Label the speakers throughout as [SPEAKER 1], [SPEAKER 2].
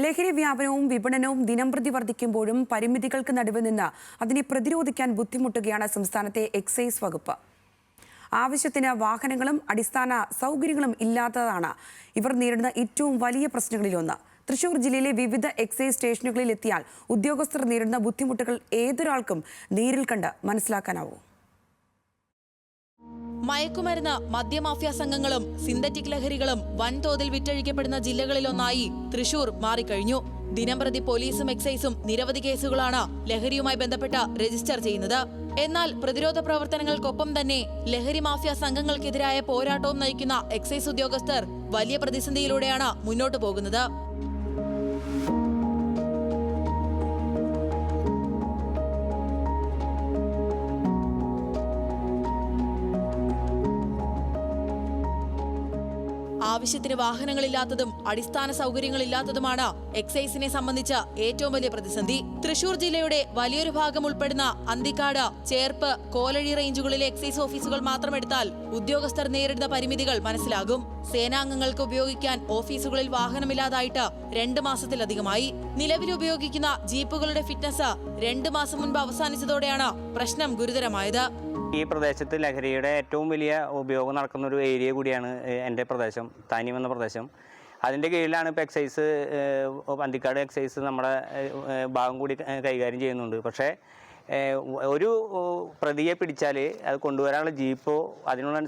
[SPEAKER 1] ലഹരി വ്യാപനവും വിപണനവും ദിനംപ്രതി വർദ്ധിക്കുമ്പോഴും പരിമിതികൾക്ക് നടുവിൽ നിന്ന് അതിനെ പ്രതിരോധിക്കാൻ ബുദ്ധിമുട്ടുകയാണ് സംസ്ഥാനത്തെ എക്സൈസ് വകുപ്പ്. ആവശ്യത്തിന് വാഹനങ്ങളും അടിസ്ഥാന സൗകര്യങ്ങളും ഇല്ലാത്തതാണ് ഇവർ നേരിടുന്ന ഏറ്റവും വലിയ പ്രശ്നങ്ങളിലൊന്ന്. തൃശൂർ ജില്ലയിലെ വിവിധ എക്സൈസ് സ്റ്റേഷനുകളിൽ എത്തിയാൽ ഉദ്യോഗസ്ഥർ നേരിടുന്ന ബുദ്ധിമുട്ടുകൾ ഏതൊരാൾക്കും നേരിൽ കണ്ട് മനസ്സിലാക്കാനാവും.
[SPEAKER 2] മയക്കുമരുന്ന്, മദ്യമാഫിയ സംഘങ്ങളും സിന്തറ്റിക് ലഹരികളും വൻതോതിൽ വിറ്റഴിക്കപ്പെടുന്ന ജില്ലകളിലൊന്നായി തൃശൂർ മാറിക്കഴിഞ്ഞു. ദിനംപ്രതി പോലീസും എക്സൈസും നിരവധി കേസുകളാണ് ലഹരിയുമായി ബന്ധപ്പെട്ട് രജിസ്റ്റർ ചെയ്യുന്നത്. എന്നാൽ പ്രതിരോധ പ്രവർത്തനങ്ങൾക്കൊപ്പം തന്നെ ലഹരി മാഫിയ സംഘങ്ങൾക്കെതിരായ പോരാട്ടവും നയിക്കുന്ന എക്സൈസ് ഉദ്യോഗസ്ഥർ വലിയ പ്രതിസന്ധിയിലൂടെയാണ് മുന്നോട്ടു പോകുന്നത്. ആവശ്യത്തിന് വാഹനങ്ങളില്ലാത്തതും അടിസ്ഥാന സൗകര്യങ്ങളില്ലാത്തതുമാണ് എക്സൈസിനെ സംബന്ധിച്ച ഏറ്റവും വലിയ പ്രതിസന്ധി. തൃശൂർ ജില്ലയുടെ വലിയൊരു ഭാഗം ഉൾപ്പെടുന്ന അന്തിക്കാട്, ചേർപ്പ്, കോലഴി റേഞ്ചുകളിലെ എക്സൈസ് ഓഫീസുകൾ മാത്രമെടുത്താൽ ഉദ്യോഗസ്ഥർ നേരിടുന്ന പരിമിതികൾ മനസ്സിലാകും. സേനാംഗങ്ങൾക്ക് ഉപയോഗിക്കാൻ ഓഫീസുകളിൽ വാഹനമില്ലാതായിട്ട് 2 മാസത്തിലധികമായി. നിലവിൽ ഉപയോഗിക്കുന്ന ജീപ്പുകളുടെ ഫിറ്റ്നസ് 2 മാസം മുൻപ് അവസാനിച്ചതോടെയാണ് പ്രശ്നം ഗുരുതരമായത്.
[SPEAKER 3] ഈ പ്രദേശത്ത് ലഹരിയുടെ ഏറ്റവും വലിയ ഉപയോഗം നടക്കുന്ന ഒരു ഏരിയ കൂടിയാണ് എൻ്റെ പ്രദേശം, താനിയം എന്ന പ്രദേശം. അതിൻ്റെ കീഴിലാണ് ഇപ്പോൾ എക്സൈസ്, അന്തിക്കാട് എക്സൈസ് നമ്മുടെ ഭാഗം കൂടി കൈകാര്യം ചെയ്യുന്നുണ്ട്. പക്ഷേ ഒരു പ്രതിയെ പിടിച്ചാൽ അത് കൊണ്ടുവരാനുള്ള ജീപ്പോ അതിനുള്ള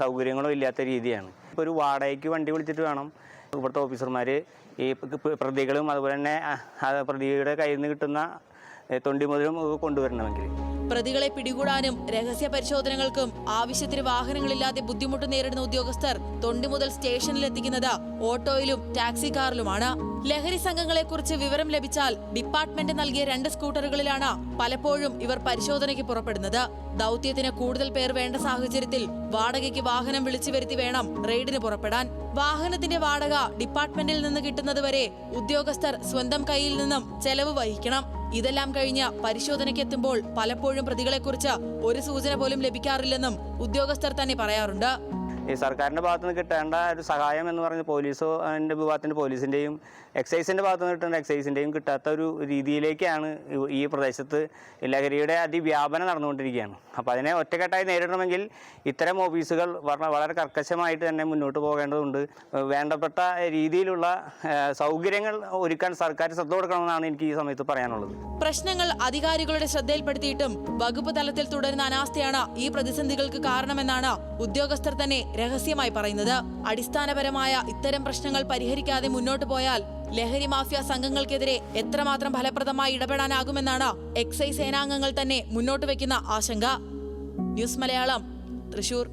[SPEAKER 3] സൗകര്യങ്ങളോ ഇല്ലാത്ത രീതിയാണ്. ഇപ്പോൾ ഒരു വാടകയ്ക്ക് വണ്ടി വിളിച്ചിട്ട് വേണം ഇവിടുത്തെ ഓഫീസർമാർ ഈ പ്രതികളും അതുപോലെ തന്നെ പ്രതിയുടെ കയ്യിൽ നിന്ന് കിട്ടുന്ന തൊണ്ടി മുതലും കൊണ്ടുവരണമെങ്കിൽ.
[SPEAKER 2] പ്രതികളെ പിടികൂടാനും രഹസ്യ പരിശോധനകൾക്കും ആവശ്യത്തിന് വാഹനങ്ങളില്ലാതെ ബുദ്ധിമുട്ട് നേരിടുന്ന ഉദ്യോഗസ്ഥർ തൊണ്ടി മുതൽ സ്റ്റേഷനിലെത്തിക്കുന്നത് ഓട്ടോയിലും ടാക്സി കാറിലുമാണ്. ലഹരി സംഘങ്ങളെക്കുറിച്ച് വിവരം ലഭിച്ചാൽ ഡിപ്പാർട്ട്മെന്റ് നൽകിയ 2 സ്കൂട്ടറുകളിലാണ് പലപ്പോഴും ഇവർ പരിശോധനയ്ക്ക് പുറപ്പെടുന്നത്. ദൗത്യത്തിന് കൂടുതൽ പേർ വേണ്ട സാഹചര്യത്തിൽ വാടകയ്ക്ക് വാഹനം വിളിച്ചു വരുത്തി വേണം റെയ്ഡിന് പുറപ്പെടാൻ. വാഹനത്തിന്റെ വാടക ഡിപ്പാർട്ട്മെന്റിൽ നിന്ന് കിട്ടുന്നതുവരെ ഉദ്യോഗസ്ഥർ സ്വന്തം കയ്യിൽ നിന്നും ചെലവ് വഹിക്കണം. ഇതെല്ലാം കഴിഞ്ഞ് പരിശോധനയ്ക്കെത്തുമ്പോൾ പലപ്പോഴും പ്രതികളെക്കുറിച്ച് ഒരു സൂചന പോലും ലഭിക്കാറില്ലെന്നും ഉദ്യോഗസ്ഥർ തന്നെ പറയാറുണ്ട്.
[SPEAKER 3] ഈ സർക്കാരിൻ്റെ ഭാഗത്തു നിന്ന് കിട്ടേണ്ട ഒരു സഹായം എന്ന് പറഞ്ഞ പോലീസിൻ്റെ വിഭാഗത്തിൻ്റെ പോലീസിൻ്റെയും എക്സൈസിൻ്റെ ഭാഗത്തു നിന്ന് കിട്ടേണ്ട എക്സൈസിൻ്റെയും കിട്ടാത്ത ഒരു രീതിയിലേക്കാണ് ഈ പ്രദേശത്ത് ലഹരിയുടെ അതിവ്യാപനം നടന്നുകൊണ്ടിരിക്കുകയാണ്. അപ്പോൾ അതിനെ ഒറ്റക്കെട്ടായി നേരിടണമെങ്കിൽ ഇത്തരം ഓഫീസുകൾ വളരെ കർക്കശമായിട്ട് തന്നെ മുന്നോട്ട് പോകേണ്ടതുണ്ട്. വേണ്ടപ്പെട്ട രീതിയിലുള്ള സൗകര്യങ്ങൾ ഒരുക്കാൻ സർക്കാർ ശ്രദ്ധ കൊടുക്കണമെന്നാണ് എനിക്ക് ഈ സമയത്ത് പറയാനുള്ളത്.
[SPEAKER 2] പ്രശ്നങ്ങൾ അധികാരികളുടെ ശ്രദ്ധയിൽപ്പെടുത്തിയിട്ടും വകുപ്പ് തലത്തിൽ തുടരുന്ന അനാസ്ഥയാണ് ഈ പ്രതിസന്ധികൾക്ക് കാരണമെന്നാണ് ഉദ്യോഗസ്ഥർ തന്നെ രഹസ്യമായി പറയുന്നത്. അടിസ്ഥാനപരമായ ഇത്തരം പ്രശ്നങ്ങൾ പരിഹരിക്കാതെ മുന്നോട്ടു പോയാൽ ലഹരി മാഫിയ സംഘങ്ങൾക്കെതിരെ എത്രമാത്രം ഫലപ്രദമായി ഇടപെടാനാകുമെന്നാണ് എക്സൈസ് സേനാംഗങ്ങൾ തന്നെ മുന്നോട്ട് വയ്ക്കുന്ന ആശങ്ക. ന്യൂസ് മലയാളം, തൃശൂർ.